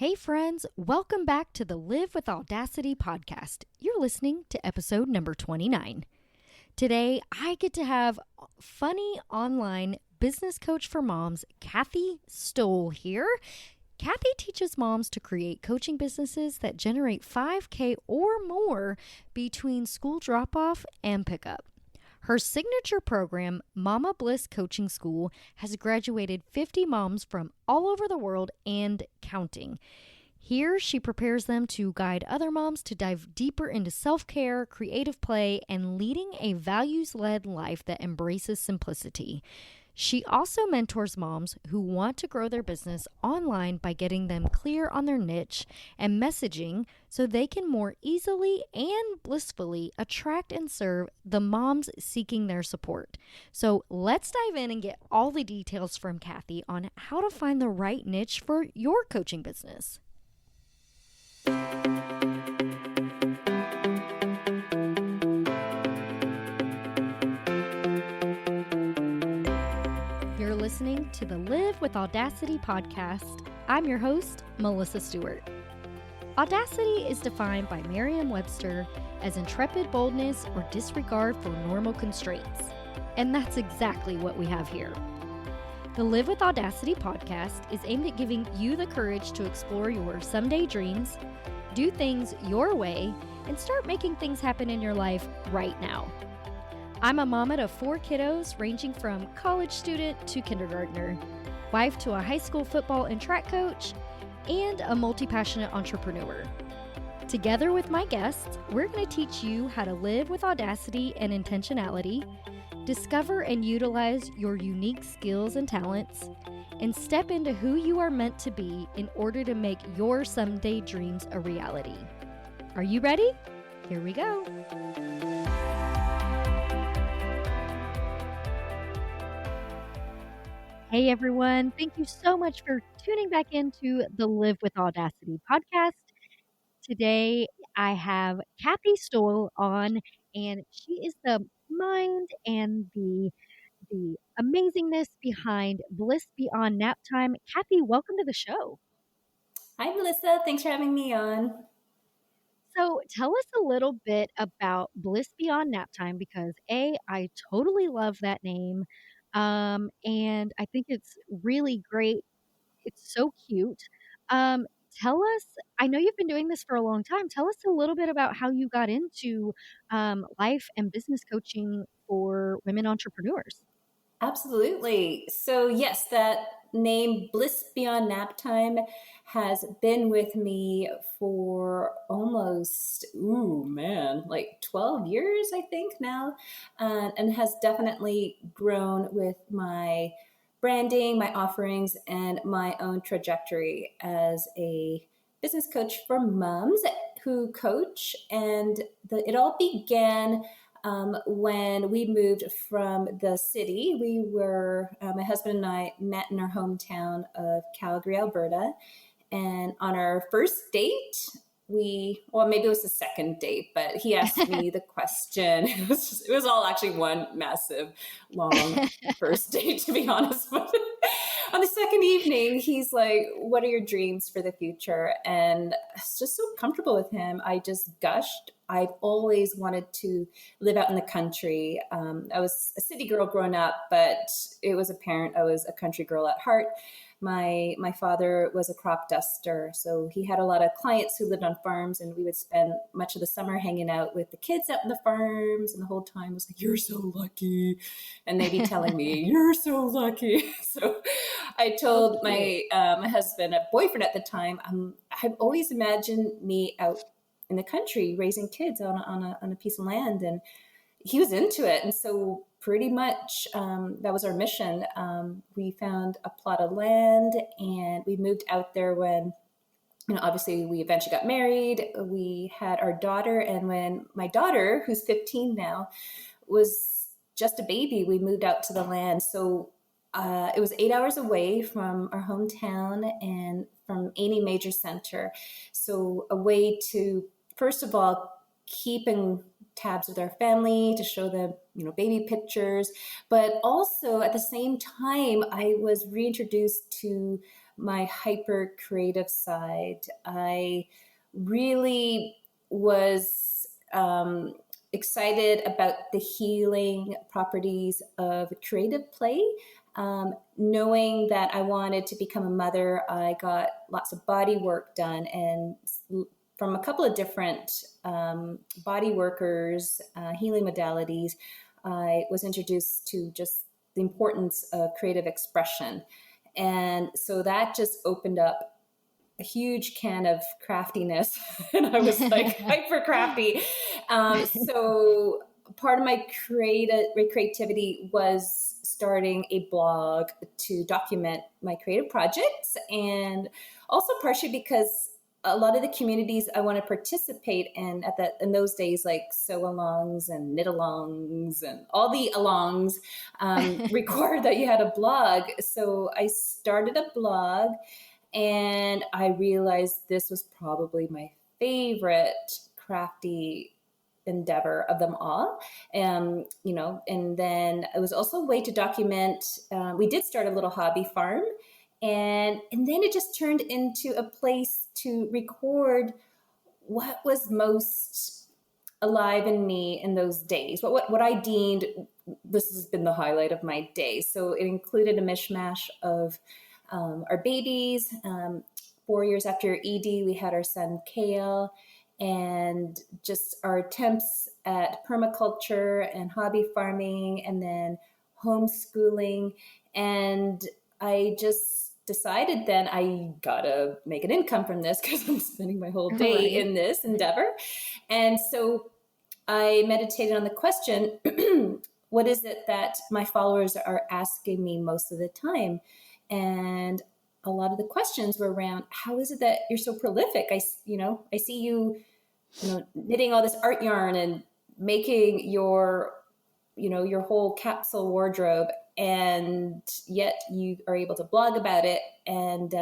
Hey friends, welcome back to the Live with Audacity podcast. You're listening to episode number 29. Today, I get to have funny online business coach for moms, Kathy Stowell here. Kathy teaches moms to create coaching businesses that generate $5,000 or more between school drop-off and pickup. Her signature program, Mama Bliss Coaching School, has graduated 50 moms from all over the world and counting. Here, she prepares them to guide other moms to dive deeper into self-care, creative play, and leading a values-led life that embraces simplicity. She also mentors moms who want to grow their business online by getting them clear on their niche and messaging so they can more easily and blissfully attract and serve the moms seeking their support. So let's dive in and get all the details from Kathy on how to find the right niche for your coaching business. You're listening to the Live with Audacity podcast. I'm your host, Melissa Stewart. Audacity is defined by Merriam-Webster as intrepid boldness or disregard for normal constraints. And that's exactly what we have here. The Live with Audacity podcast is aimed at giving you the courage to explore your someday dreams, do things your way, and start making things happen in your life right now. I'm a mama to 4 kiddos ranging from college student to kindergartner, wife to a high school football and track coach, and a multi-passionate entrepreneur. Together with my guests, we're going to teach you how to live with audacity and intentionality, discover and utilize your unique skills and talents, and step into who you are meant to be in order to make your someday dreams a reality. Are you ready? Here we go. Hey everyone, thank you so much for tuning back into the Live with Audacity podcast. Today I have Kathy Stowell on, and she is the mind and the amazingness behind Bliss Beyond Nap Time. Kathy, welcome to the show. Hi, Melissa. Thanks for having me on. So tell us a little bit about Bliss Beyond Nap Time because I totally love that name. And I think it's really great. It's so cute. Tell us, I know you've been doing this for a long time. Tell us a little bit about how you got into life and business coaching for women entrepreneurs. Absolutely. So yes, that name Bliss Beyond Nap Time has been with me for almost, like 12 years, I think now, and has definitely grown with my branding, my offerings, and my own trajectory as a business coach for moms who coach. And it all began when we moved from the city. My husband and I met in our hometown of Calgary, Alberta. And on our first date, maybe it was the second date, but he asked me the question. It was all actually one massive, long first date, to be honest. But on the second evening, he's like, "What are your dreams for the future?" And I was just so comfortable with him. I just gushed. I've always wanted to live out in the country. I was a city girl growing up, but it was apparent I was a country girl at heart. My father was a crop duster, so he had a lot of clients who lived on farms, and we would spend much of the summer hanging out with the kids out in the farms, and the whole time I was like, "You're so lucky," and they'd be telling me, "You're so lucky." So I told my husband, a boyfriend at the time, I've always imagined me out in the country raising kids on a piece of land, and he was into it. And so pretty much that was our mission. We found a plot of land and we moved out there when, obviously we eventually got married. We had our daughter, and when my daughter, who's 15 now, was just a baby, we moved out to the land. So it was 8 hours away from our hometown and from any major center. So a way to, first of all, keeping tabs with our family, to show them, baby pictures. But also at the same time, I was reintroduced to my hyper creative side. I really was excited about the healing properties of creative play. Knowing that I wanted to become a mother, I got lots of body work done, and from a couple of different body workers, healing modalities, I was introduced to just the importance of creative expression. And so that just opened up a huge can of craftiness. And I was like hyper crafty. So part of my creativity was starting a blog to document my creative projects, and also partially because a lot of the communities I want to participate in in those days, like sew alongs and knit alongs and all the alongs, required that you had a blog. So I started a blog, and I realized this was probably my favorite crafty endeavor of them all. And then it was also a way to document. We did start a little hobby farm, and then it just turned into a place to record what was most alive in me in those days. What I deemed, this has been the highlight of my day. So it included a mishmash of our babies. 4 years after ED, we had our son Kale, and just our attempts at permaculture and hobby farming, and then homeschooling. And I just decided then I gotta make an income from this because I'm spending my whole day in this endeavor. And so I meditated on the question, what is it that my followers are asking me most of the time? And a lot of the questions were around, how is it that you're so prolific? I see you, knitting all this art yarn and making your whole capsule wardrobe, and yet you are able to blog about it. And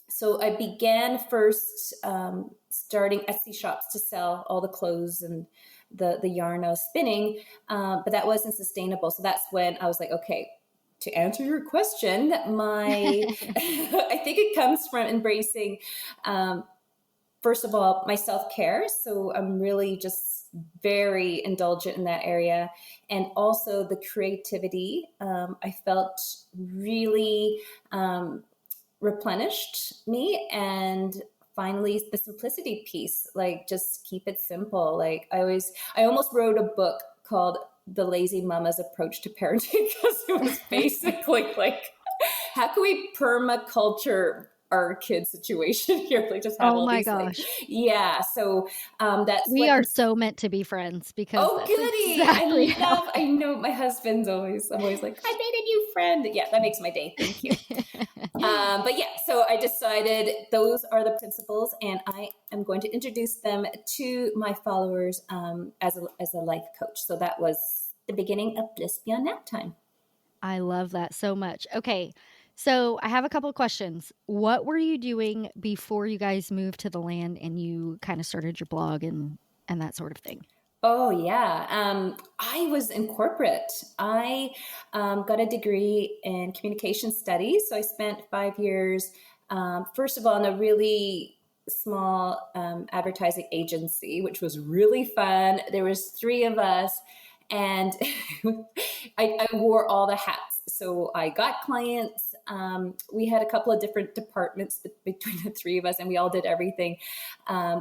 so I began first starting Etsy shops to sell all the clothes and the yarn I was spinning, but that wasn't sustainable. So that's when I was like, okay, to answer your question, I think it comes from embracing, first of all, my self-care. So I'm really just very indulgent in that area. And also the creativity, I felt really replenished me. And finally, the simplicity piece, like just keep it simple. Like I almost wrote a book called The Lazy Mama's Approach to Parenting, because it was basically like, how can we permaculture our kid situation here? Like just have all these gosh. Yeah. So that's we are so meant to be friends, because goody. Exactly I know my husband's I'm always like, I made a new friend. Yeah, that makes my day. Thank you. But yeah, so I decided those are the principles, and I am going to introduce them to my followers as a life coach. So that was the beginning of Bliss Beyond Nap Time. I love that so much. Okay, so I have a couple of questions. What were you doing before you guys moved to the land and you kind of started your blog and that sort of thing? Oh, yeah. I was in corporate. I got a degree in communication studies. So I spent 5 years, first of all, in a really small advertising agency, which was really fun. There was 3 of us, and I wore all the hats. So I got clients. We had a couple of different departments between the 3 of us, and we all did everything.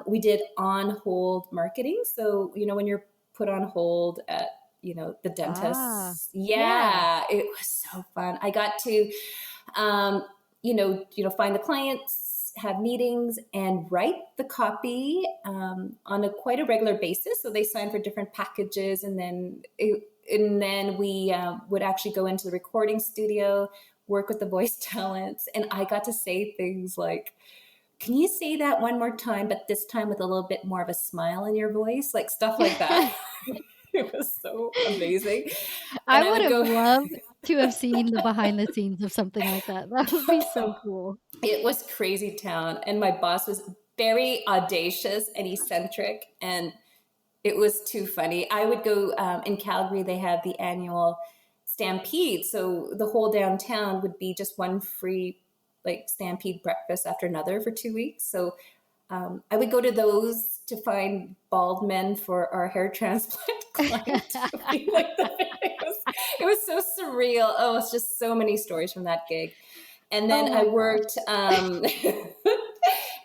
We did on-hold marketing. So, when you're put on hold at, the dentist. Yeah, it was so fun. I got to, find the clients, have meetings, and write the copy on quite a regular basis. So they signed for different packages, and then we would actually go into the recording studio, work with the voice talents, and I got to say things like, can you say that one more time, but this time with a little bit more of a smile in your voice? Like stuff like that. It was so amazing. I would have loved to have seen the behind the scenes of something like that. That would be so cool. It was crazy town. And my boss was very audacious and eccentric, and it was too funny. I would go in Calgary, they have the annual Stampede. So the whole downtown would be just one free like Stampede breakfast after another for 2 weeks. So I would go to those to find bald men for our hair transplant client. It was so surreal. Oh, it's just so many stories from that gig. And then I worked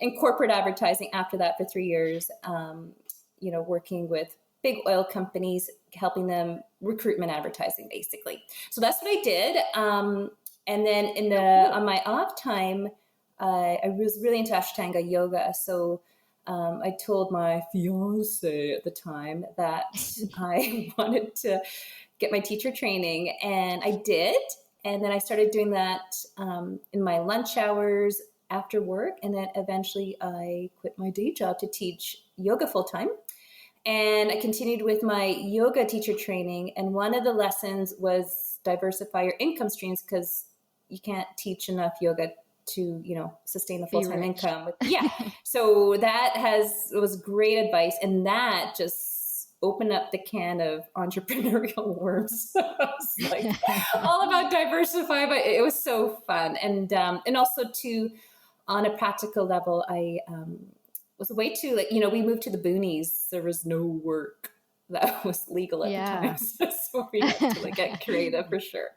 in corporate advertising after that for 3 years, working with big oil companies, helping them recruitment advertising, basically. So that's what I did. And then on my off time, I was really into Ashtanga yoga. So I told my fiance at the time that I wanted to get my teacher training, and I did. And then I started doing that in my lunch hours after work. And then eventually I quit my day job to teach yoga full time. And I continued with my yoga teacher training. And one of the lessons was diversify your income streams, because you can't teach enough yoga to, sustain a full-time income. So that was great advice. And that just opened up the can of entrepreneurial worms. So I was like all about diversify, but it was so fun. And also too, on a practical level, I was a way to, we moved to the boonies. There was no work that was legal at the time. So we had to get creative for sure.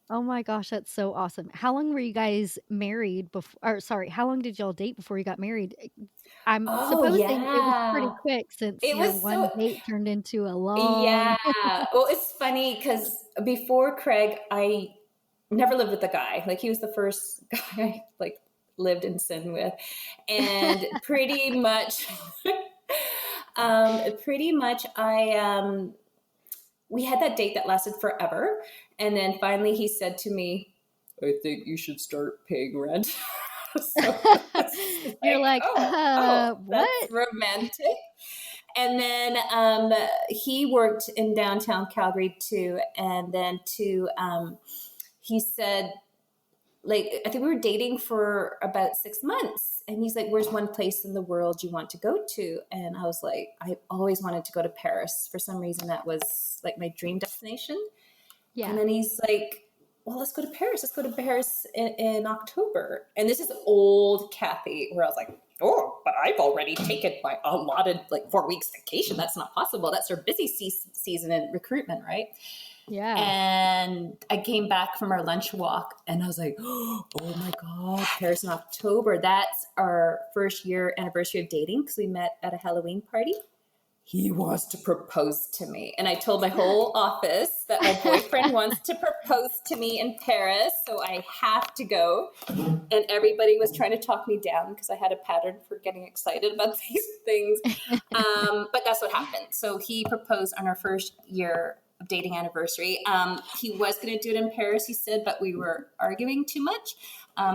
Oh my gosh, that's so awesome. How long were you guys married before, how long did y'all date before you got married? I'm supposing it was pretty quick, since one date turned into a long. Yeah. Well, it's funny because before Craig, I never lived with a guy. He was the first guy I lived in sin with. And pretty much, we had that date that lasted forever. And then finally he said to me, I think you should start paying rent. So you're what? That's romantic. And then he worked in downtown Calgary too. And then he said, I think we were dating for about 6 months. And he's like, where's one place in the world you want to go to? And I was like, I always wanted to go to Paris. For some reason, that was my dream destination. Yeah. And then he's like, well, let's go to Paris. Let's go to Paris in October. And this is old Kathy, where I was like, oh, but I've already taken my allotted 4 weeks vacation. That's not possible. That's our busy season in recruitment, right? Yeah. And I came back from our lunch walk and I was like, oh my God, Paris in October. That's our first year anniversary of dating, because we met at a Halloween party. He wants to propose to me. And I told my whole office that my boyfriend wants to propose to me in Paris, so I have to go. And everybody was trying to talk me down because I had a pattern for getting excited about these things. But that's what happened. So he proposed on our first year of dating anniversary. He was going to do it in Paris, he said, but we were arguing too much.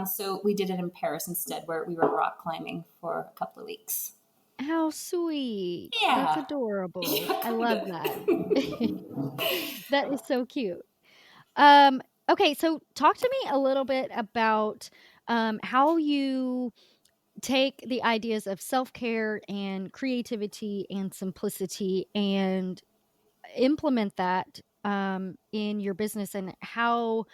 So we did it in Paris instead, where we were rock climbing for a couple of weeks. How sweet. Yeah. That's adorable. Yeah, I love that. That is so cute. Okay, so talk to me a little bit about how you take the ideas of self-care and creativity and simplicity and implement that in your business, and how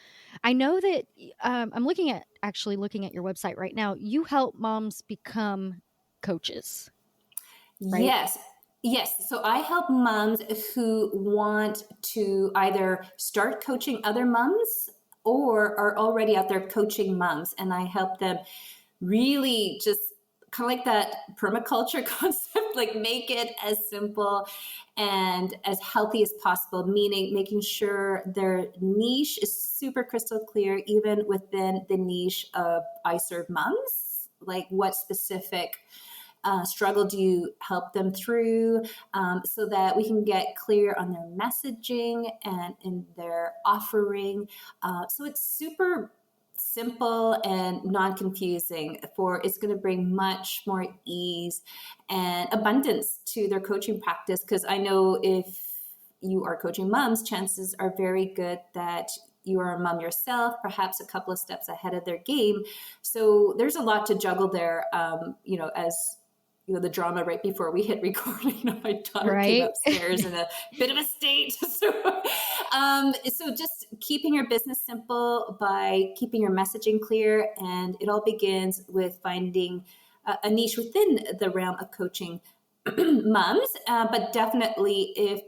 I know that I'm looking at your website right now. You help moms become coaches. Right? Yes. So I help moms who want to either start coaching other moms or are already out there coaching moms. And I help them really just kind of that permaculture concept, make it as simple and as healthy as possible, meaning making sure their niche is super crystal clear, even within the niche of I serve moms, what specific struggle do you help them through, so that we can get clear on their messaging and in their offering. So it's super simple and non-confusing. It's going to bring much more ease and abundance to their coaching practice. Because I know if you are coaching moms, chances are very good that you are a mom yourself, perhaps a couple of steps ahead of their game. So there's a lot to juggle there, as the drama right before we hit recording. My daughter came Right. upstairs in a bit of a state. So just keeping your business simple by keeping your messaging clear. And it all begins with finding a niche within the realm of coaching moms. But definitely if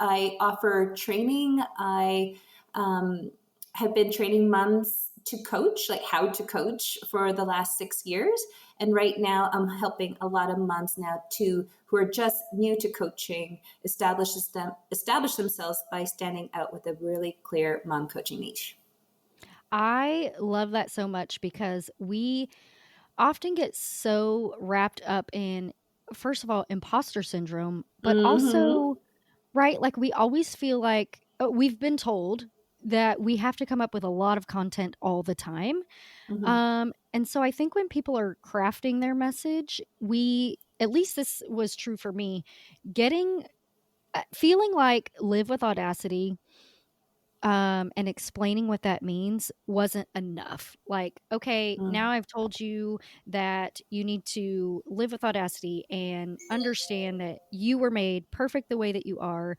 I offer training, I have been training moms to coach, like how to coach for the last 6 years. And right now I'm helping a lot of moms now too, who are just new to coaching, establish themselves by standing out with a really clear mom coaching niche. I love that so much because we often get so wrapped up in, first of all, imposter syndrome, but Mm-hmm. also, right, like we always feel like we've been told that we have to come up with a lot of content all the time. Mm-hmm. And so I think when people are crafting their message, at least this was true for me, getting, feeling like Live with Audacity, and explaining what that means wasn't enough. Like, okay, now I've told you that you need to live with audacity and understand that you were made perfect the way that you are,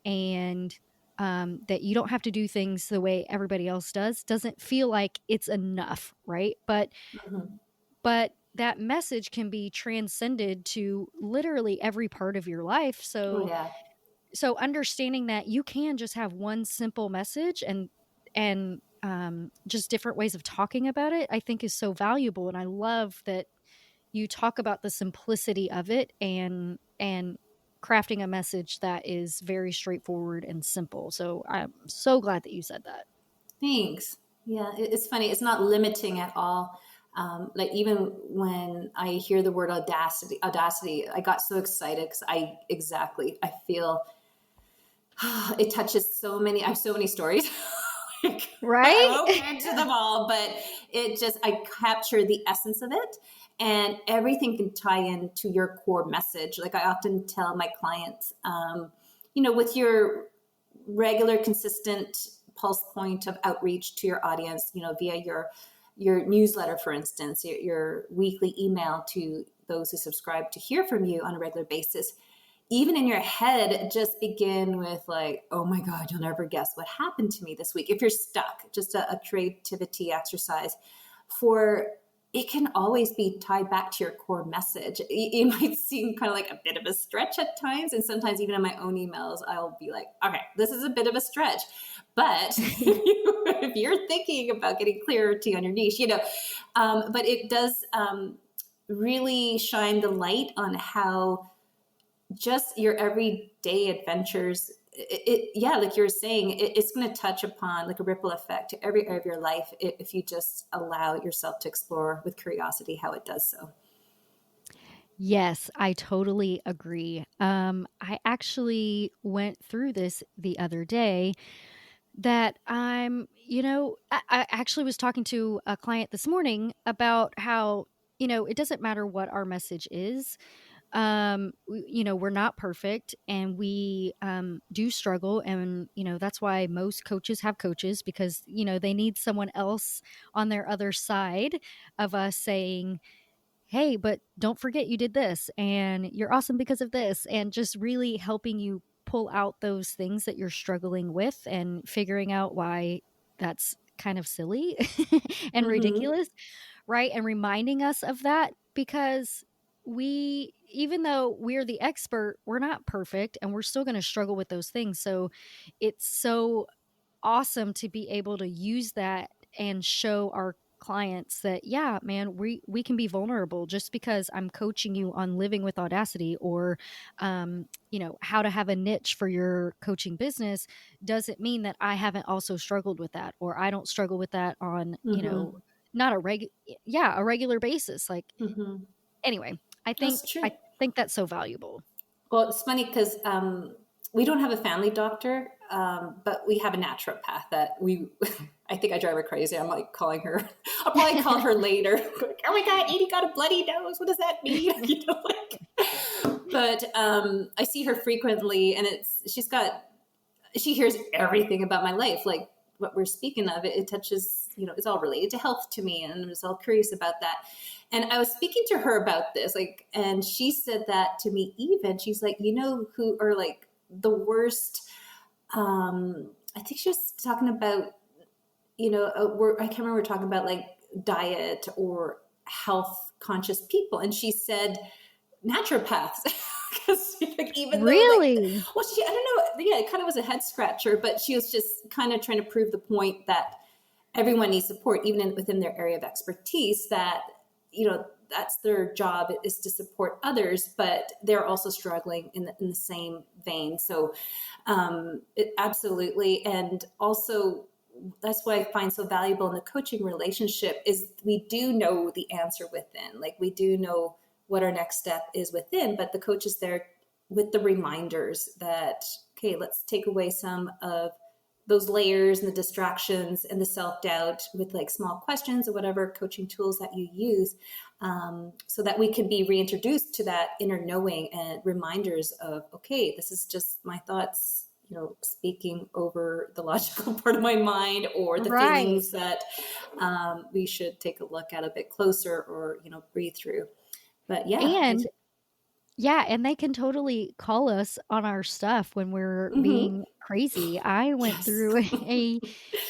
and that you don't have to do things the way everybody else does. Doesn't feel like it's enough, right? Mm-hmm. But that message can be transcended to literally every part of your life. Oh So yeah. understanding that you can just have one simple message and just different ways of talking about it, I think is so valuable. And I love that you talk about the simplicity of it and crafting a message that is very straightforward and simple. So I'm so glad that you said that. Thanks. Yeah, it's funny. It's not limiting at all. Like even when I hear the word audacity, I got so excited because I feel it touches so many. I have so many stories. Like, I Right? won't get into them all, but I capture the essence of it, and everything can tie into your core message. Like I often tell my clients, with your regular, consistent pulse point of outreach to your audience, via your newsletter, for instance, your weekly email to those who subscribe to hear from you on a regular basis. Even in your head, just begin with like, oh my God, you'll never guess what happened to me this week. If you're stuck, just a creativity exercise for it can always be tied back to your core message. It might seem kind of like a bit of a stretch at times. And sometimes even in my own emails, I'll be like, okay, this is a bit of a stretch. But if you're thinking about getting clarity on your niche, but it does really shine the light on how just your everyday adventures, like you're saying, it's going to touch upon like a ripple effect to every area of your life if you just allow yourself to explore with curiosity how it does so. Yes, I totally agree. I actually went through this the other day that I actually was talking to a client this morning about how, it doesn't matter what our message is. We're not perfect and we do struggle. And, that's why most coaches have coaches because, they need someone else on their other side of us saying, hey, but don't forget you did this and you're awesome because of this, and just really helping you pull out those things that you're struggling with and figuring out why that's kind of silly and Mm-hmm. ridiculous, right? And reminding us of that because even though we're the expert, we're not perfect and we're still going to struggle with those things. So it's so awesome to be able to use that and show our clients that, yeah, man, we can be vulnerable. Just because I'm coaching you on living with audacity or how to have a niche for your coaching business doesn't mean that I haven't also struggled with that, or I don't struggle with that on Mm-hmm. not a regular basis. Like, Mm-hmm. anyway, That's I true. think that's so valuable. Well, it's funny because we don't have a family doctor, but we have a naturopath that I think I drive her crazy. I'm like calling her. I'll probably call her later. Like, oh my God, Edie got a bloody nose. What does that mean? But I see her frequently, and she hears everything about my life. Like what we're speaking of, it touches, it's all related to health to me. And I was all curious about that. And I was speaking to her about this, like, and she said that to me, even she's like, who are like the worst. I think she was talking about, I can't remember talking about like diet or health conscious people. And she said naturopaths. Because like, even though like, Really? well, I don't know. Yeah, it kind of was a head scratcher, but she was just kind of trying to prove the point that everyone needs support, even within their area of expertise, that, that's their job, is to support others, but they're also struggling in the same vein. So absolutely. And also, that's what I find so valuable in the coaching relationship is we do know the answer within. Like, we do know what our next step is within, but the coach is there with the reminders that, okay, let's take away some of those layers and the distractions and the self-doubt with like small questions or whatever coaching tools that you use, so that we can be reintroduced to that inner knowing and reminders of, okay, this is just my thoughts, speaking over the logical part of my mind, or the Right. feelings that we should take a look at a bit closer, or, breathe through. But yeah. And yeah, and they can totally call us on our stuff when we're Mm-hmm. being crazy. I went Yes. through a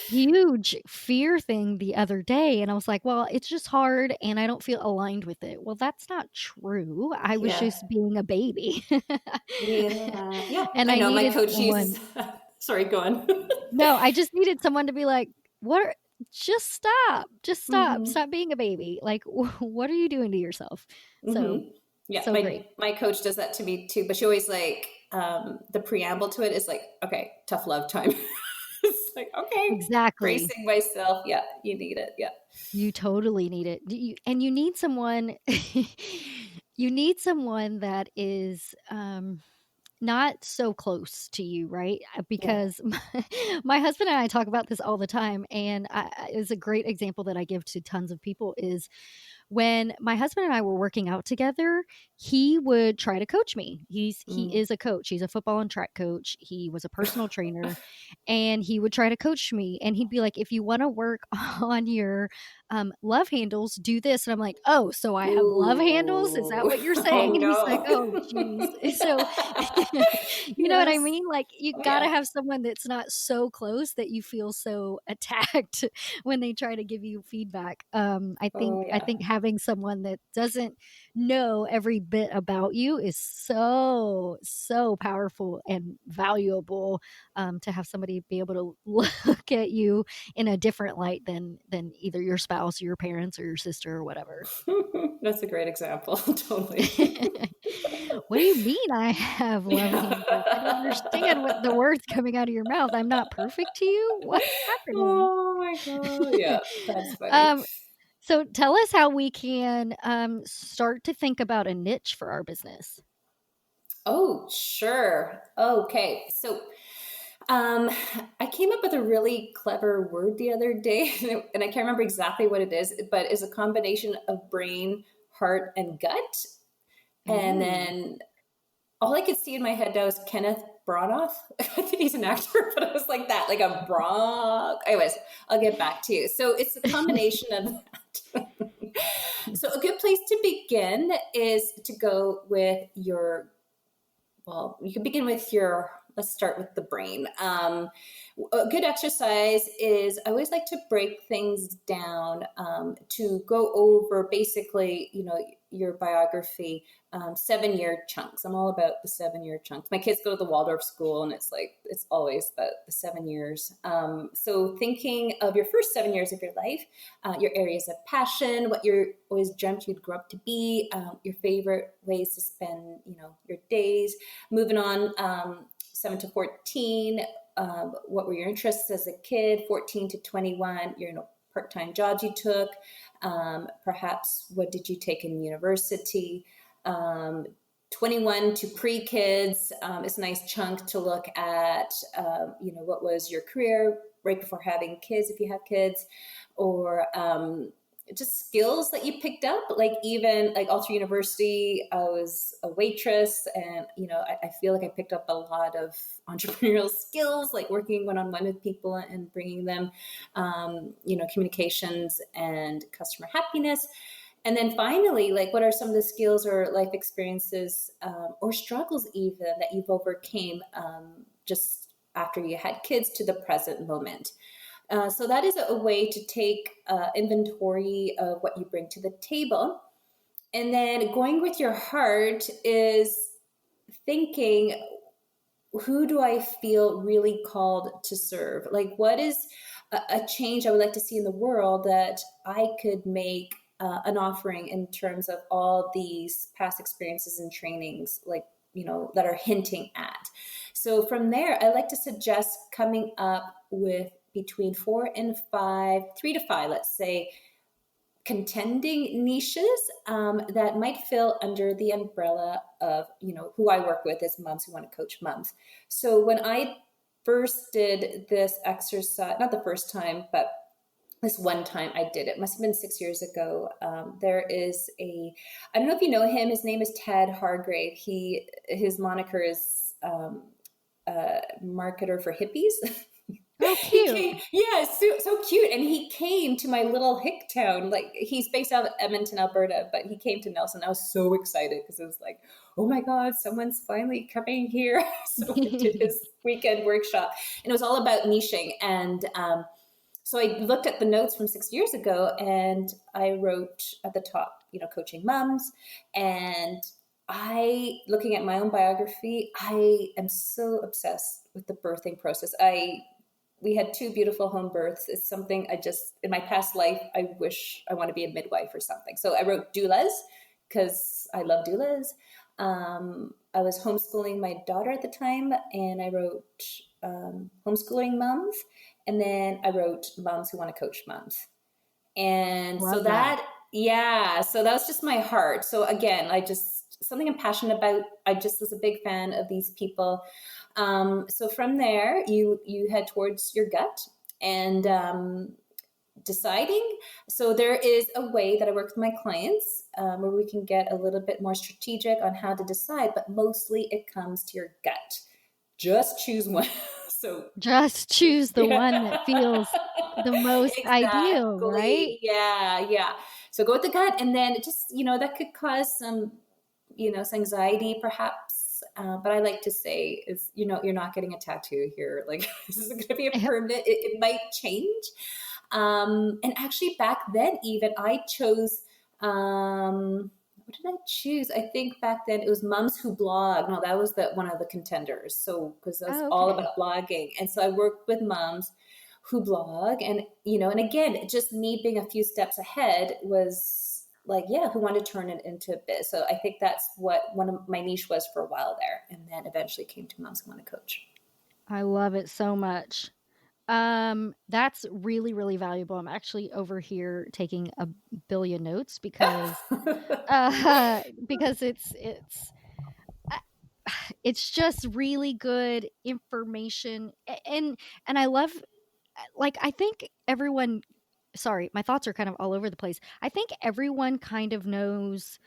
huge fear thing the other day, and I was like, well, it's just hard and I don't feel aligned with it. Well, that's not true. I was Yeah. just being a baby. Yeah. Yeah. And I I know my needed coach someone. uses, sorry, go on. No, I just needed someone to be like, "What? Just stop. Just stop. Mm-hmm. Stop being a baby. Like, what are you doing to yourself?" So, Mm-hmm. Yeah. so great. My coach does that to me too, but she always like, the preamble to it is like, okay, tough love time. It's like, okay, Exactly. bracing myself. Yeah. You need it. Yeah. You totally need it. And you need someone you need someone that is not so close to you, right? Yeah. Because my husband and I talk about this all the time, and it's a great example that I give to tons of people is when my husband and I were working out together, he would try to coach me. He Mm. is a coach. He's a football and track coach. He was a personal trainer, and he would try to coach me. And he'd be like, "If you want to work on your love handles, do this." And I'm like, "Oh, so I have love handles? Is that Ooh. what you're Oh saying?" And he's like, "Oh, geez." no. So, you know what I Yes. mean? Like, you Oh gotta yeah. have someone that's not so close that you feel so attacked when they try to give you feedback. Oh I yeah. think having someone that doesn't know every bit about you is so powerful and valuable, to have somebody be able to look at you in a different light than either your spouse or your parents or your sister or whatever. That's a great example. Totally. What do you mean I have love handles? I don't understand what the words coming out of your mouth. I'm not perfect to you? What's happening? Oh my God. Yeah, that's funny. Um, so tell us how we can start to think about a niche for our business. Oh, sure. Okay. So, um, I came up with a really clever word the other day, and I can't remember exactly what it is, but it's a combination of brain, heart, and gut. And Ooh. then all I could see in my head now is Kenneth Branagh. I think he's an actor, but it was like that, like a Branagh. Anyways, I'll get back to you. So it's a combination of that. So a good place to begin is to go with your, well, you can begin with your, let's start with the brain. A good exercise is, I always like to break things down, to go over basically, your biography, 7-year chunks. I'm all about the 7-year chunks. My kids go to the Waldorf school, and it's like, it's always the 7 years. So thinking of your first 7 years of your life, your areas of passion, what you're always dreamt you'd grow up to be, your favorite ways to spend, your days. Moving on, 7 to 14, what were your interests as a kid? 14 to 21, your part-time jobs you took. Perhaps what did you take in university? 21 to pre-kids is a nice chunk to look at. What was your career right before having kids, if you have kids, or just skills that you picked up. Like even like all through university, I was a waitress, and I feel like I picked up a lot of entrepreneurial skills, like working one-on-one with people and bringing them, communications and customer happiness. And then finally, like, what are some of the skills or life experiences, or struggles even that you've overcame, just after you had kids to the present moment? So that is a way to take inventory of what you bring to the table. And then going with your heart is thinking, who do I feel really called to serve? Like, what is a change I would like to see in the world that I could make an offering in terms of all these past experiences and trainings, like, that are hinting at. So from there, I like to suggest coming up with between 3 to 5, let's say, contending niches that might fill under the umbrella of, who I work with is moms who want to coach moms. So when I first did this exercise, not the first time, but this one time I did it, must have been 6 years ago. There is I don't know if you know him. His name is Ted Hargrave. His moniker is marketer for hippies. Oh, He cute. came, yeah, so cute. And he came to my little hick town. Like, he's based out of Edmonton, Alberta, but he came to Nelson. I was so excited because it was like, oh my God, someone's finally coming here. So I did his weekend workshop, and it was all about niching. And so I looked at the notes from 6 years ago, and I wrote at the top, coaching moms. And looking at my own biography, I am so obsessed with the birthing process. We had 2 beautiful home births. It's something in my past life, I wish I want to be a midwife or something. So I wrote doulas because I love doulas. I was homeschooling my daughter at the time, and I wrote homeschooling moms. And then I wrote moms who want to coach moms. And so Love that. so that was just my heart. So again, something I'm passionate about. I just was a big fan of these people. So from there, you head towards your gut and deciding. So there is a way that I work with my clients where we can get a little bit more strategic on how to decide, but mostly it comes to your gut. Just choose one. So Just choose the one that feels the most ideal, right? exactly. Yeah. So go with the gut, and then it just, that could cause some, some anxiety perhaps. But I like to say is, you're not getting a tattoo here. Like, this is going to be a permanent, it might change. And actually back then, even I chose, what did I choose? I think back then it was Moms Who Blog. No, that was one of the contenders. So, because I was Oh, all okay. about blogging. And so I worked with moms who blog, and, and again, just me being a few steps ahead was like, yeah, who wanted to turn it into biz. So I think that's what one of my niche was for a while there. And then eventually came to Moms Who Want to Coach. I love it so much. That's really, really valuable. I'm actually over here taking a billion notes because because uh, it's just really good information. And I love, like, I think everyone, sorry, my thoughts are kind of all over the place. I think everyone kind of knows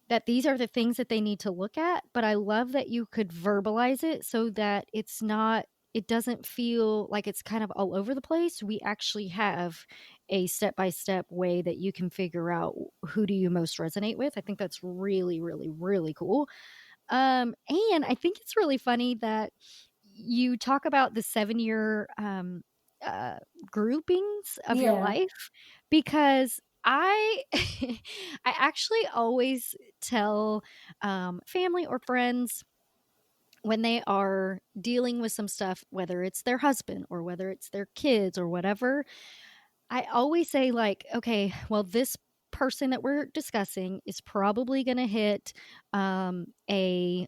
that these are the things that they need to look at, but I love that you could verbalize it so that it doesn't feel like it's kind of all over the place. We actually have a step-by-step way that you can figure out who do you most resonate with. I think that's really, really, really cool. And I think it's really funny that you talk about the 7-year uh, groupings of your Yeah. life, because I I actually always tell family or friends when they are dealing with some stuff, whether it's their husband or whether it's their kids or whatever, I always say, like, okay, well, this person that we're discussing is probably going to hit a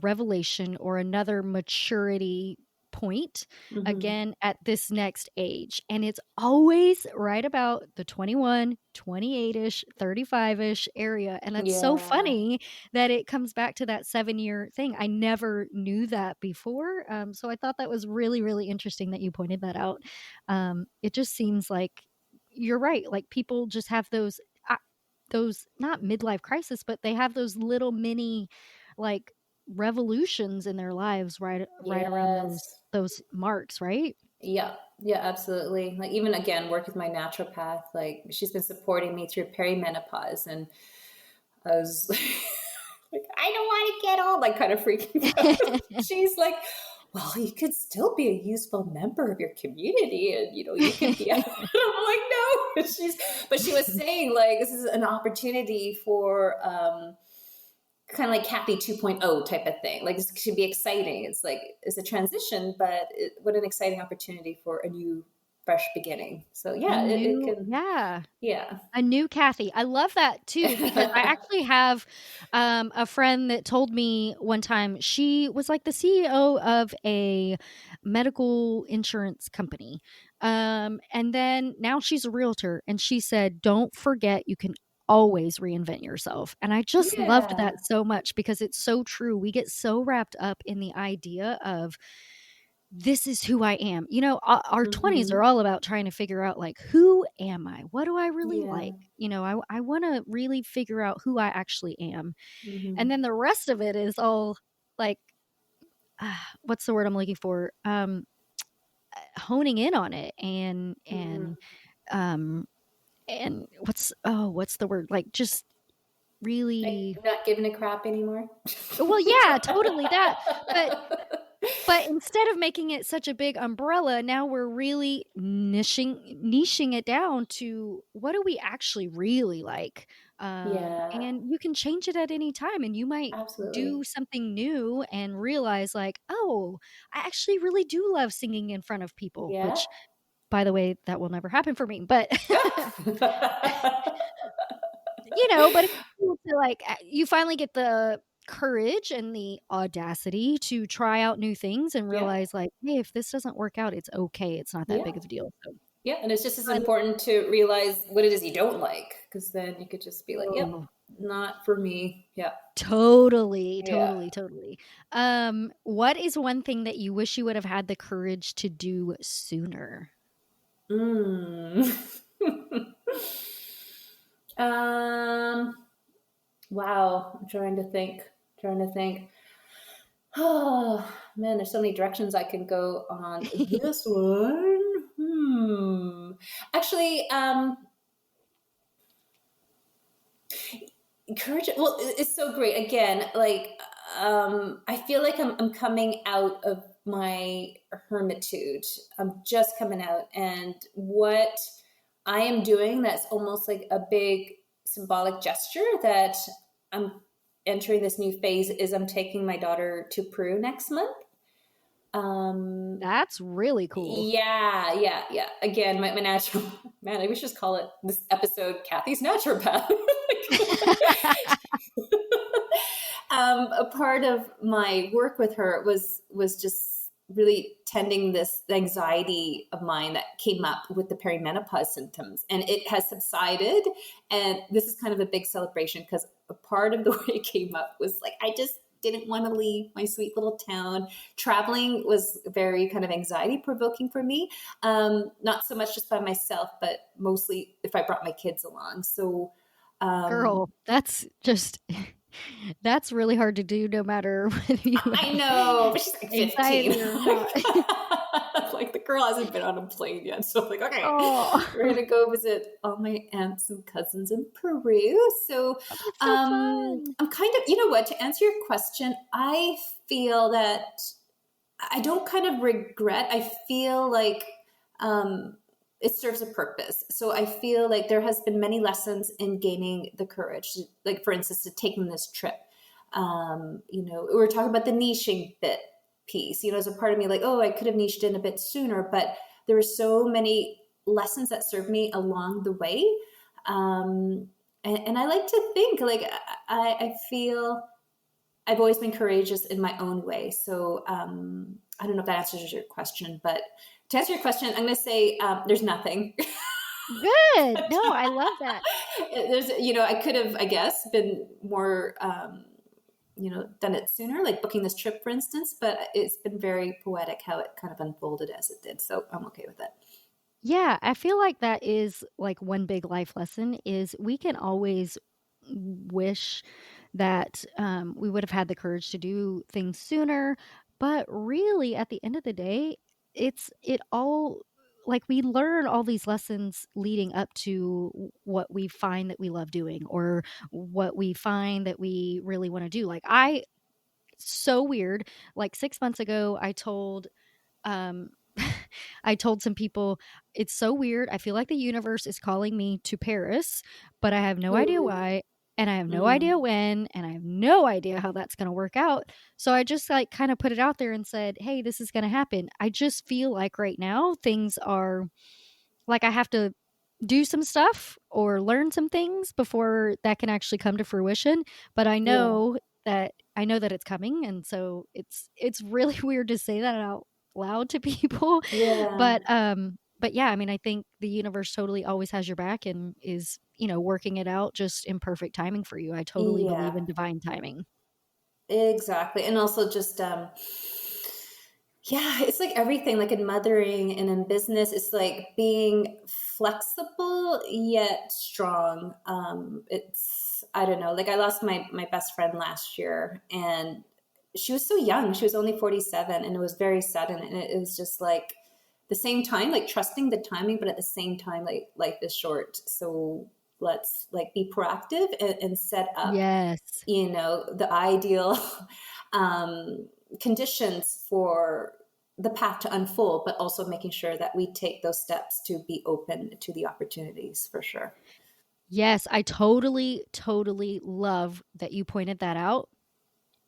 revelation or another maturity point Mm-hmm. again at this next age. And it's always right about the 21, 28-ish, 35-ish area. And that's so Yeah. funny that it comes back to that 7-year thing. I never knew that before. So I thought that was really, really interesting that you pointed that out. It just seems like you're right. Like people just have those not midlife crisis, but they have those little mini like revolutions in their lives right around Yes. those marks, right? Yeah. Yeah, absolutely. Like even again, work with my naturopath, like she's been supporting me through perimenopause, and I was like, I don't want to get old, like kind of freaking out. She's like, well, you could still be a useful member of your community, and you could be. I'm like, no. But she was saying like this is an opportunity for kind of like Kathy 2.0 type of thing. Like this should be exciting. It's like it's a transition, but what an exciting opportunity for a new, fresh beginning. So A yeah, it new can. yeah. Yeah. A new Kathy. I love that too because I actually have a friend that told me one time she was like the CEO of a medical insurance company. And then now she's a realtor and she said, don't forget you can always reinvent yourself. And I just loved Yeah. that so much because it's so true. We get so wrapped up in the idea of this is who I am. Our 20s Mm-hmm. are all about trying to figure out like who am I? What do I really Yeah. like? I want to really figure out who I actually am. Mm-hmm. And then the rest of it is all like what's the word I'm looking for? Honing in on it Mm-hmm. um and what's the word? Like just Like really not giving a crap anymore. well, yeah, totally that. But But instead of making it such a big umbrella, now we're really niching it down to what do we actually really like? Yeah, And you can change it at any time and you might do absolutely. something new and realize like, "Oh, I actually really do love singing in front of people," Yeah. which by the way, that will never happen for me, but but it's cool to like you finally get the courage and the audacity to try out new things and Yeah. realize like, hey, if this doesn't work out, it's okay. It's not that Yeah. big of a deal. So Yeah. And it's just as I important to realize what it is you don't like, because then you could just be like, yep, oh, not for me. Yeah. totally, Yeah. totally, totally. What is one thing that you wish you would have had the courage to do sooner? Mm. um, wow. I'm trying to think. Trying to think. Oh man, there's so many directions I can go on this one. Actually, courage. Well, it's so great. Again, like I feel like I'm coming out of my hermitude. I'm just coming out, and what I am doing that's almost like a big symbolic gesture that I'm entering this new phase is I'm taking my daughter to Peru next month. Um, That's really cool. yeah, yeah, yeah. Again, my natural man. I wish just call it this episode Kathy's naturopath. A part of my work with her was just really tending this anxiety of mine that came up with the perimenopause symptoms, and it has subsided. And this is kind of a big celebration because a part of the way it came up was like I just didn't want to leave my sweet little town. Traveling was very kind of anxiety provoking for me. Not so much just by myself, but mostly if I brought my kids along. So Girl, that's just that's really hard to do no matter whether you I have know, but she's like 15. anxiety or not. Like the girl hasn't been on a plane yet. So I'm like, okay, Oh, we're gonna go visit all my aunts and cousins in Peru. So that's so fun. I'm kind of, you know what, to answer your question, I feel that I don't kind of regret. I feel like it serves a purpose. So I feel like there has been many lessons in gaining the courage, like for instance, to taking this trip. We were talking about the niching bit piece. As a part of me, like, oh, I could have niched in a bit sooner, but there were so many lessons that served me along the way. And I like to think like I feel I've always been courageous in my own way. So I don't know if that answers your question, but to answer your question, I'm going to say there's nothing. Good. No, I love that. I could have, I guess, been more, done it sooner, like booking this trip, for instance, but it's been very poetic how it kind of unfolded as it did. So I'm okay with it. Yeah, I feel like that is like one big life lesson is we can always wish that we would have had the courage to do things sooner, but really at the end of the day, it all like we learn all these lessons leading up to what we find that we love doing or what we find that we really want to do. Like so weird. Like 6 months ago, um I told some people, it's so weird. I feel like the universe is calling me to Paris, but I have no idea Ooh. why. And I have no idea Mm. when, and I have no idea how that's going to work out. So I just like kind of put it out there and said, hey, this is going to happen. I just feel like right now things are like I have to do some stuff or learn some things before that can actually come to fruition, but Yeah. I know that it's coming, and so it's really weird to say that out loud to people. Yeah. But yeah, I mean, I think the universe totally always has your back and is, working it out just in perfect timing for you. I totally believe Yeah. in divine timing. Exactly. And also just yeah, it's like everything, like in mothering and in business, it's like being flexible yet strong. It's I don't know, like I lost my best friend last year, and she was so young. She was only 47, and it was very sudden, and it was just like the same time, like trusting the timing, but at the same time, like life is short. So let's like be proactive and set up, Yes. the ideal um, conditions for the path to unfold, but also making sure that we take those steps to be open to the opportunities for sure. Yes, I totally, totally love that you pointed that out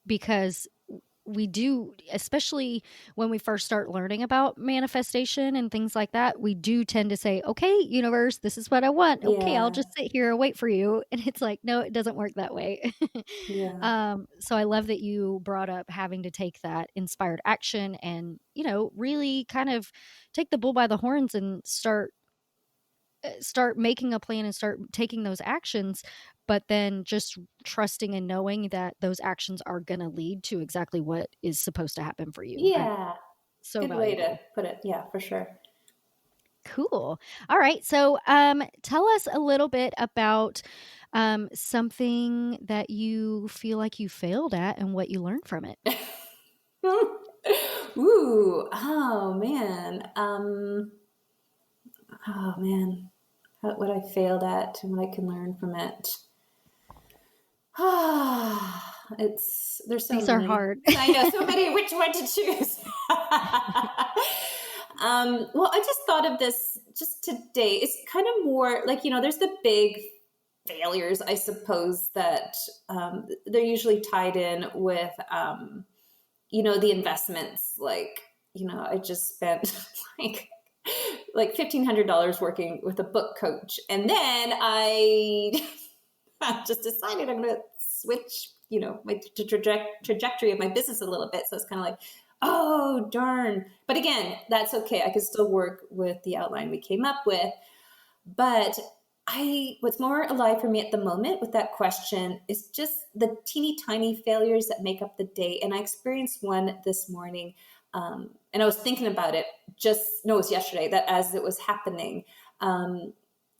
because we do, especially when we first start learning about manifestation and things like that, we do tend to say, okay, universe, this is what I want. Okay, I'll Yeah, just sit here and wait for you. And it's like, no, it doesn't work that way. yeah, So I love that you brought up having to take that inspired action and, really kind of take the bull by the horns and start making a plan and start taking those actions, but then just trusting and knowing that those actions are going to lead to exactly what is supposed to happen for you. yeah. So Good way to valuable. put it. Yeah, for sure. Cool. All right. So, tell us a little bit about something that you feel like you failed at and what you learned from it. Ooh, oh man. Oh man. What I failed at and what I can learn from it. There's so These are many. hard. I know so many. Which one to choose? Well, I just thought of this just today. It's kind of more like there's the big failures, I suppose, that they're usually tied in with the investments. Like I just spent like $1,500 working with a book coach, and then I just decided I'm going to switch, my trajectory of my business a little bit. So it's kind of like, oh, darn. But again, that's okay. I can still work with the outline we came up with. But what's more alive for me at the moment with that question is just the teeny tiny failures that make up the day. And I experienced one this morning. And I was thinking about it it was yesterday that as it was happening,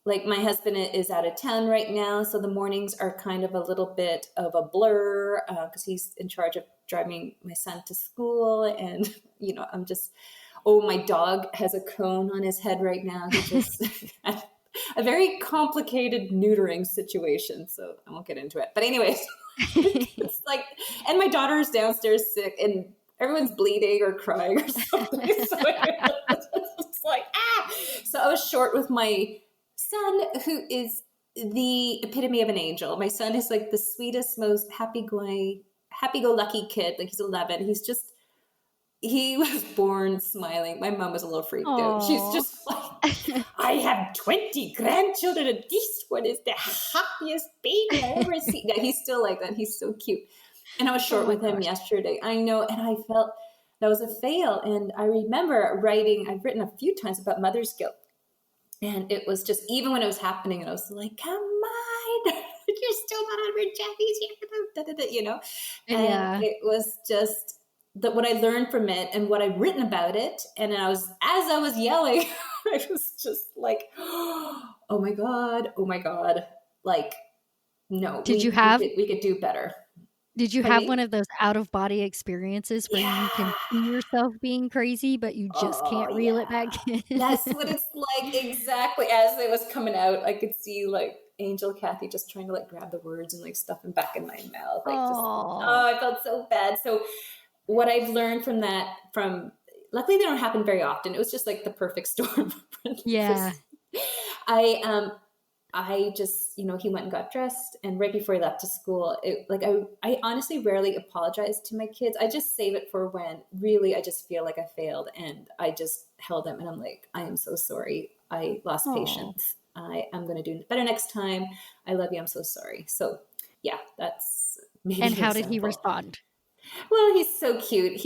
like my husband is out of town right now, so the mornings are kind of a little bit of a blur because he's in charge of driving my son to school, and I'm just my dog has a cone on his head right now. He just a very complicated neutering situation, so I won't get into it. But anyways, it's like, and my daughter is downstairs sick, and everyone's bleeding or crying or something. So it's like So I was short with my son, who is the epitome of an angel. My son is like the sweetest, most happy-go-lucky kid. Like he's 11. He was born smiling. My mom was a little freaked out. She's Aw. just like, I have 20 grandchildren, and this one is the happiest baby I ever seen. Yeah, he's still like that. He's so cute. And I was Oh short my with him gosh. yesterday. I know, and I felt that was a fail. And I remember I've written a few times about mother's guilt. And it was just, even when it was happening, and I was like, come on, you're still not on your Japanese, And Yeah. it was just that what I learned from it and what I've written about it. And as I was yelling, I was oh my God, oh my God. Like, no, Did you we have could do better. Did you Pardon have one me? of those out of body experiences where you Yeah. can see yourself being crazy, but you just Oh can't reel it back yeah. in? That's what it's like. Exactly. As it was coming out, I could see like Angel Kathy just trying to like grab the words and like stuff them back in my mouth. Like just, Oh, oh, I felt so bad. So what I've learned from that, from luckily they don't happen very often. It was just like the perfect storm. yeah. I I just, he went and got dressed, and right before he left to school, I honestly rarely apologize to my kids. I just save it for when really I just feel like I failed, and I just held them and I'm like, I am so sorry. I lost Oh. patience. I am going to do better next time. I love you. I'm so sorry. So yeah, that's maybe And an how did he example. respond? Well, he's so cute.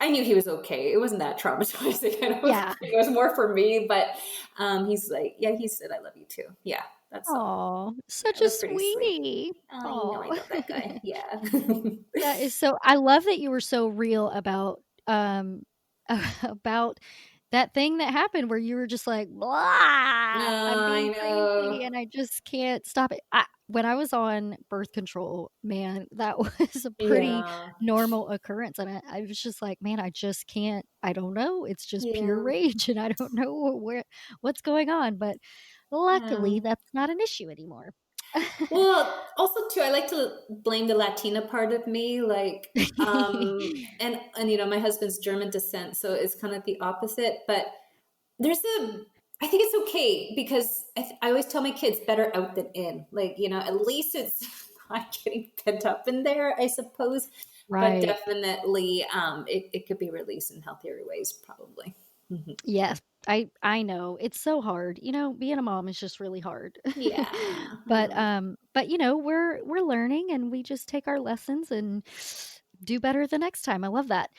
I knew he was okay. It wasn't that traumatizing. Yeah. It was more for me, but he's like, yeah, he said, I love you too. Yeah, that's all. Oh, Yeah, such it a was pretty sweet. sweetie. I Oh. love that guy. Yeah. That is so I love that you were so real about about that thing that happened where you were just like, "Blah, I'm I being know. crazy and I just can't stop it." When I was on birth control, man, that was a pretty Yeah. normal occurrence, and I was just like, "Man, I just can't. I don't know. It's just pure Yeah. rage, and I don't know what's going on." But luckily, Yeah. that's not an issue anymore. Well, also too, I like to blame the Latina part of me, and my husband's German descent, so it's kind of the opposite. But I think it's okay because I always tell my kids better out than in. At least it's not getting pent up in there, I suppose. But Right. definitely, it could be released in healthier ways, probably. Mhm. Yes, I know. It's so hard. Being a mom is just really hard. Yeah, I But, know. we're learning and we just take our lessons and do better the next time. I love that.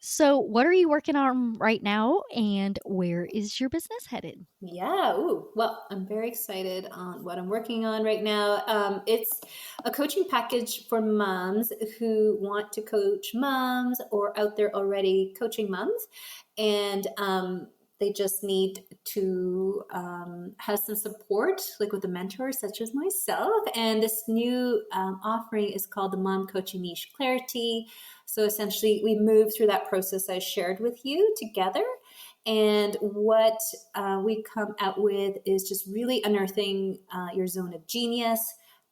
So what are you working on right now and where is your business headed? Yeah. Ooh. Well, I'm very excited on what I'm working on right now. It's a coaching package for moms who want to coach moms or out there already coaching moms. And they just need to have some support, like with a mentor such as myself. And this new offering is called the Mom Coaching Niche Clarity. So essentially, we move through that process I shared with you together. And what we come out with is just really unearthing your zone of genius,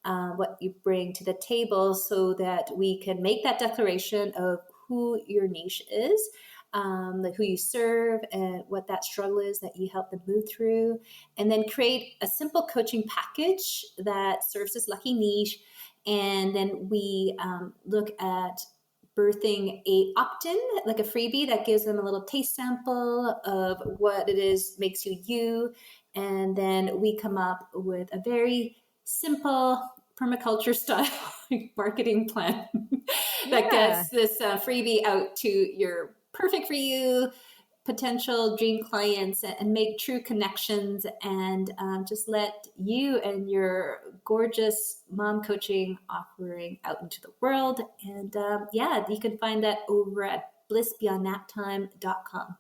what you bring to the table, so that we can make that declaration of who your niche is, like who you serve and what that struggle is that you help them move through, and then create a simple coaching package that serves this lucky niche. And then we look at birthing a opt-in, like a freebie that gives them a little taste sample of what it is makes you you. And then we come up with a very simple permaculture style marketing plan that Yeah. gets this freebie out to your perfect for you potential dream clients, and make true connections, and just let you and your gorgeous mom coaching offering out into the world. And yeah, you can find that over at blissbeyondnaptime.com.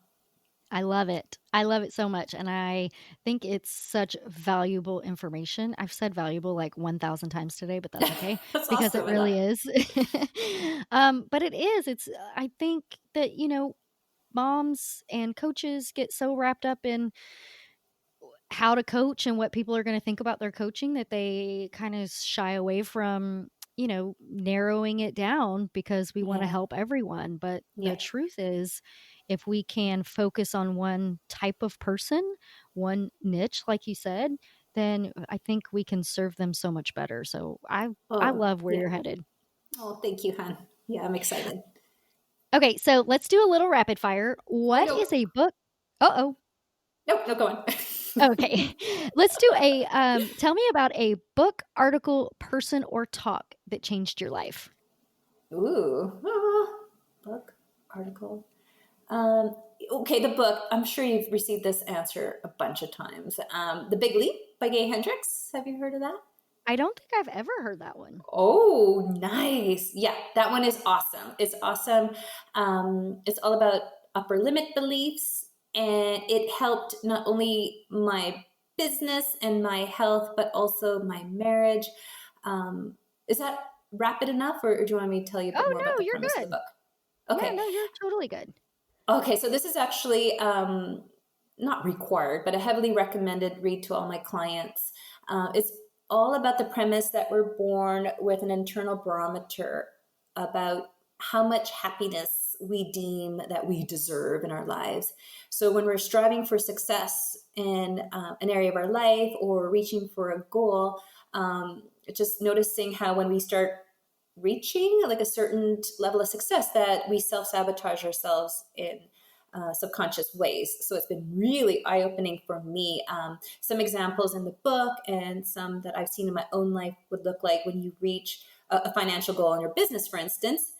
I love it. I love it so much, and I think it's such valuable information. I've said valuable like 1,000 times today, but that's okay That's because it awesome. I love really it. is. But it is. I think that, moms and coaches get so wrapped up in how to coach and what people are going to think about their coaching that they kind of shy away from, narrowing it down because we want to Yeah. help everyone. But Yeah. the truth is, if we can focus on one type of person, one niche, like you said, then I think we can serve them so much better. So I Oh, love where yeah. you're headed. Oh, thank you, hon. Yeah, I'm excited. Okay, so let's do a little rapid fire. Oh, What no. is a book? Uh-oh. Nope, no, go on. Okay. Let's do tell me about a book, article, person, or talk that changed your life. Ooh. Book, article. Um, okay, the book. I'm sure you've received this answer a bunch of times. The Big Leap by Gay Hendricks. Have you heard of that? I don't think I've ever heard that one. Oh, nice. Yeah, that one is awesome. It's awesome. It's all about upper limit beliefs. And it helped not only my business and my health, but also my marriage. Is that rapid enough, or do you want me to tell you a bit Oh, more about no, the you're premise of the good. book? Yeah, Okay. no, you're totally good. Okay, so this is actually not required, but a heavily recommended read to all my clients. It's all about the premise that we're born with an internal barometer about how much happiness we deem that we deserve in our lives. So when we're striving for success in an area of our life or reaching for a goal, just noticing how when we start reaching like a certain level of success that we self-sabotage ourselves in subconscious ways. So it's been really eye-opening for me. Some examples in the book and some that I've seen in my own life would look like when you reach a financial goal in your business, for instance.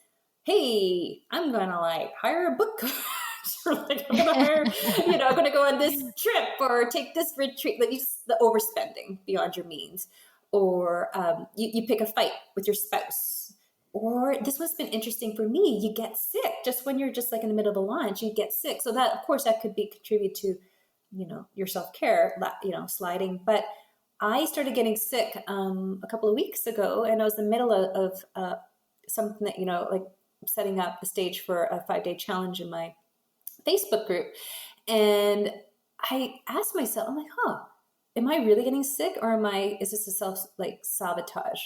Hey, I'm gonna like hire a book coach. Or like I'm gonna hire, I'm gonna go on this trip or take this retreat. Like you just the overspending beyond your means, or you pick a fight with your spouse. Or this one's been interesting for me. You get sick just when you're just like in the middle of a launch. You get sick, so that of course that could be contribute to, your self care, sliding. But I started getting sick a couple of weeks ago, and I was in the middle of something that like setting up the stage for a 5-day challenge in my Facebook group, and I asked myself, I'm like, am I really getting sick, or is this a self sabotage?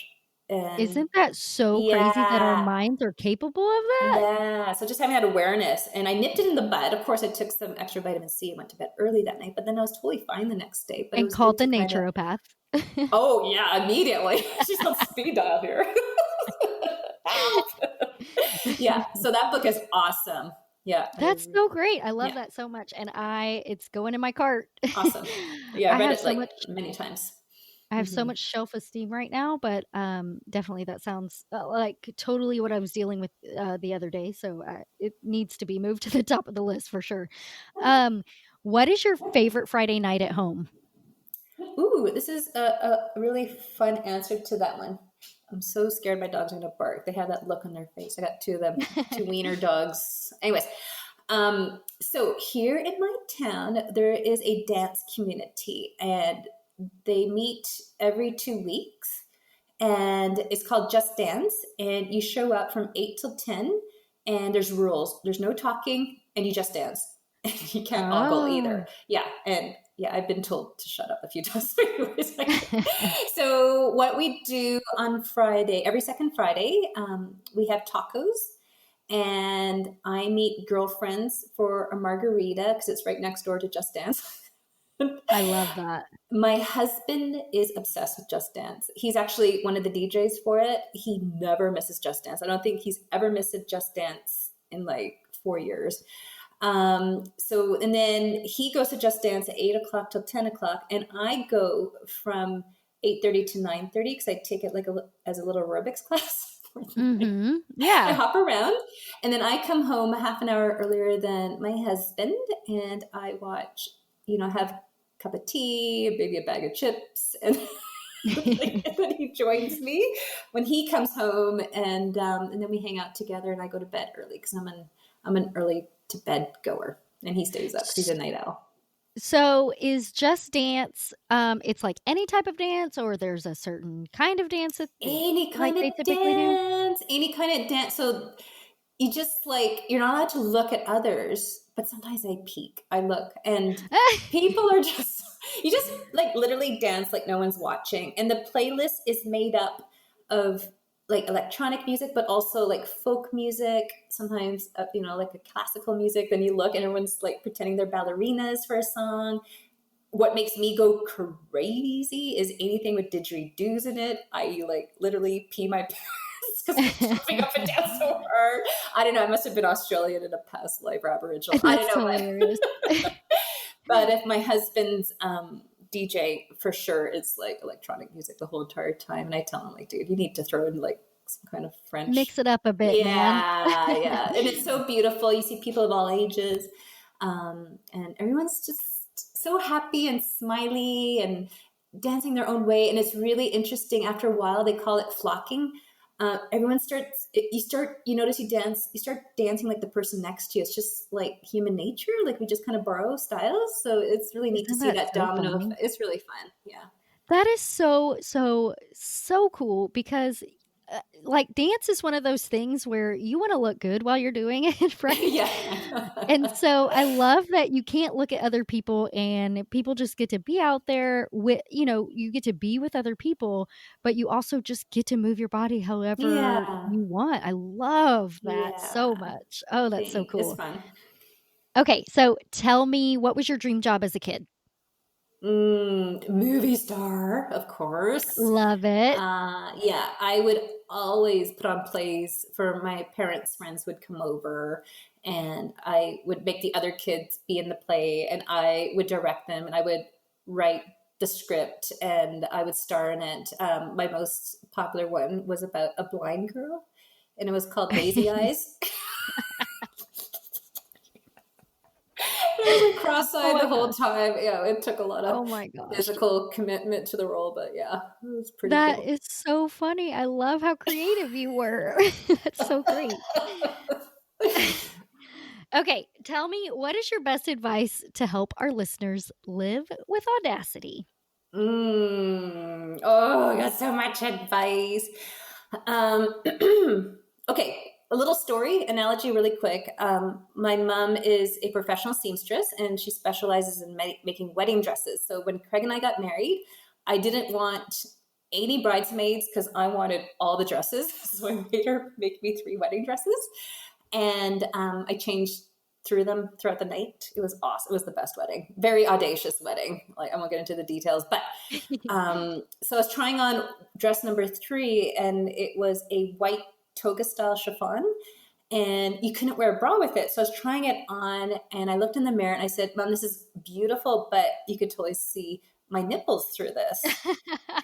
And Isn't that so crazy that our yeah, minds are capable of that? yeah. So just having that awareness, and I nipped it in the bud. Of course, I took some extra vitamin C and went to bed early that night, but then I was totally fine the next day. But it And was good called the to kind of, naturopath. oh yeah, immediately. She's on speed dial here. Help. Yeah. So that book is awesome. Yeah. That's so great. I love Yeah. that so much, and it's going in my cart. Awesome. Yeah. I I read have it so like much many times. I have so Mm-hmm. much self-esteem right now, but, definitely that sounds, like totally what I was dealing with, the other day, so, it needs to be moved to the top of the list for sure. What is your favorite Friday night at home? Ooh, this is a really fun answer to that one. I'm so scared my dogs are going to bark. They have that look on their face. I got two of them, two wiener dogs. Anyways, so here in my town, there is a dance community, and they meet every 2 weeks, and it's called Just Dance. And you show up from 8 till 10, and there's rules. There's no talking, and you just dance. And you can't ogle either. Oh. Yeah, and yeah, I've been told to shut up a few times. Anyways, so what we do on Friday, every second Friday, we have tacos, and I meet girlfriends for a margarita because it's right next door to Just Dance. I love that. My husband is obsessed with Just Dance. He's actually one of the DJs for it. He never misses Just Dance. I don't think he's ever missed a Just Dance in like 4 years. And then he goes to Just Dance at 8 o'clock till 10 o'clock, and I go from 8:30 to 9:30 because I take it as a little aerobics class. Mhm. I Yeah. hop around, and then I come home a half an hour earlier than my husband, and I watch, have a cup of tea, maybe a bag of chips, and then he joins me when he comes home, and then we hang out together, and I go to bed early because I'm an early to bed goer, and he stays up because he's a night owl. So is Just Dance, it's like any type of dance, or there's a certain kind of dance that Any like kind of they typically do? dance, any kind of dance. So you just you're not allowed to look at others, but sometimes I peek, I look, and people are just, you just literally dance like no one's watching. And the playlist is made up of electronic music, but also folk music, sometimes, like a classical music. Then you look and everyone's pretending they're ballerinas for a song. What makes me go crazy is anything with didgeridoos in it. I literally pee my pants because I'm jumping up and down so hard. I don't know. I must have been Australian in a past life, or Aboriginal. I That's don't know, hilarious. but if my husband's DJ, for sure, it's electronic music the whole entire time, and I tell him dude, you need to throw in some kind of French. Mix it up a bit, man. Yeah, yeah, and it's so beautiful. You see people of all ages, and everyone's just so happy and smiley and dancing their own way. And it's really interesting. After a while, they call it flocking. you notice you start dancing like the person next to you. It's just like human nature. Like we just kind of borrow styles. So it's really neat to Isn't see that that so domino funny? effect. It's really fun. Yeah. That is so cool because like dance is one of those things where you want to look good while you're doing it, right? And Yeah. so I love that you can't look at other people and people just get to be out there with, you get to be with other people, but you also just get to move your body however Yeah. you want. I love that so Yeah. much. Oh, that's so It's cool. fun. Okay, so tell me, what was your dream job as a kid? Movie star, of course. Love it. Yeah, I would always put on plays for my parents' friends would come over, and I would make the other kids be in the play, and I would direct them, and I would write the script, and I would star in it. My most popular one was about a blind girl, and it was called Lazy Eyes. I was like Oh cross-eyed my the whole gosh. time. Yeah, it took a lot of Oh my gosh. physical commitment to the role, but yeah, it was pretty That cool. is so funny. I love how creative you were. That's so great. Okay, tell me, what is your best advice to help our listeners live with audacity? Oh, I got so much advice. Um, okay, a little story analogy, really quick. My mom is a professional seamstress, and she specializes in making wedding dresses. So when Craig and I got married, I didn't want 80 bridesmaids because I wanted all the dresses. So I made her make me 3 wedding dresses, and I changed through them throughout the night. It was awesome. It was the best wedding. Very audacious wedding. Like I won't get into the details, but so I was trying on dress number 3, and it was a white toga style chiffon, and you couldn't wear a bra with it. So I was trying it on, and I looked in the mirror and I said, "Mom, this is beautiful, but you could totally see my nipples through this."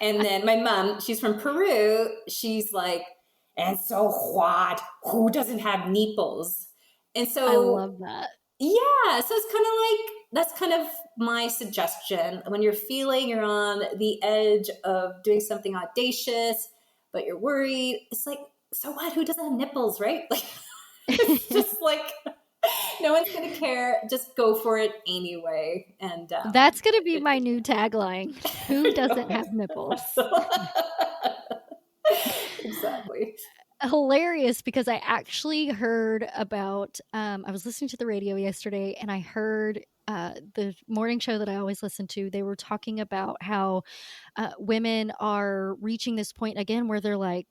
And then my mom, she's from Peru, she's like, "And so what? Who doesn't have nipples?" And I so love that. yeah, so it's kind of like that's kind of my suggestion when you're feeling you're on the edge of doing something audacious, but you're worried. It's like, so what? Who doesn't have nipples, right? Like, it's just like no one's gonna care. Just go for it anyway. And That's going to be my new tagline. Who doesn't have nipples? Exactly. Hilarious, because I actually heard about I was listening to the radio yesterday and I heard the morning show that I always listen to. They were talking about how women are reaching this point again where they're like,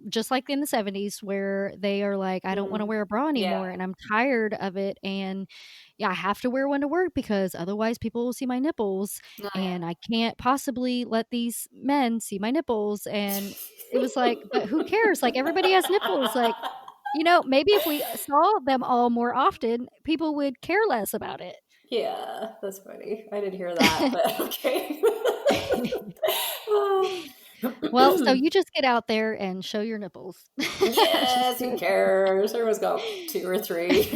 just like in the 70s where they are like, I don't want to wear a bra Yeah. anymore and I'm tired of it. And yeah, I have to wear one to work because otherwise people will see my nipples Oh, and I can't possibly let these men see my nipples. And it was like, but who cares? Like everybody has nipples. Like, yeah. maybe if we saw them all more often, people would care less about it. Yeah, that's funny. I didn't hear that, but okay. Oh. Well, so you just get out there and show your nipples. Just Yes, do who it. cares? Everyone's got 2 or 3.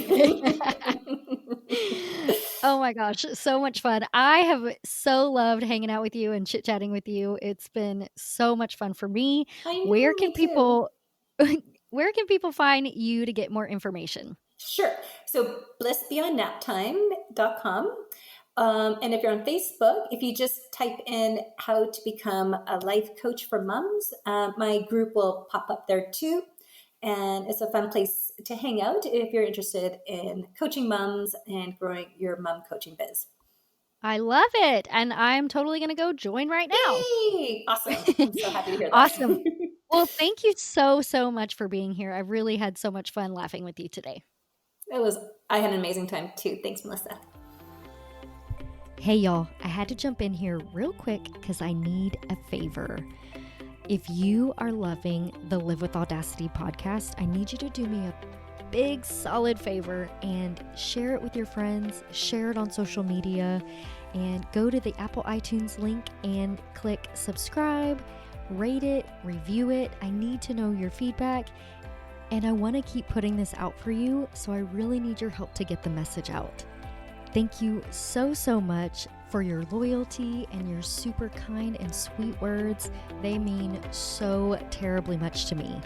Oh my gosh, so much fun. I have so loved hanging out with you and chit-chatting with you. It's been so much fun for me. I Where know, can me too. people where can people find you to get more information? Sure. So blissbeyondnaptime.com. And if you're on Facebook, if you just type in how to become a life coach for moms, my group will pop up there too. And it's a fun place to hang out if you're interested in coaching moms and growing your mom coaching biz. I love it. And I'm totally going to go join right now. Yay! Awesome. I'm so happy to hear that. Awesome. Well, thank you so much for being here. I really had so much fun laughing with you today. I had an amazing time too. Thanks, Melissa. Hey, y'all, I had to jump in here real quick because I need a favor. If you are loving the Live with Audacity podcast, I need you to do me a big, solid favor and share it with your friends, share it on social media, and go to the Apple iTunes link and click subscribe, rate it, review it. I need to know your feedback, and I want to keep putting this out for you, so I really need your help to get the message out. Thank you so, so much for your loyalty and your super kind and sweet words. They mean so terribly much to me.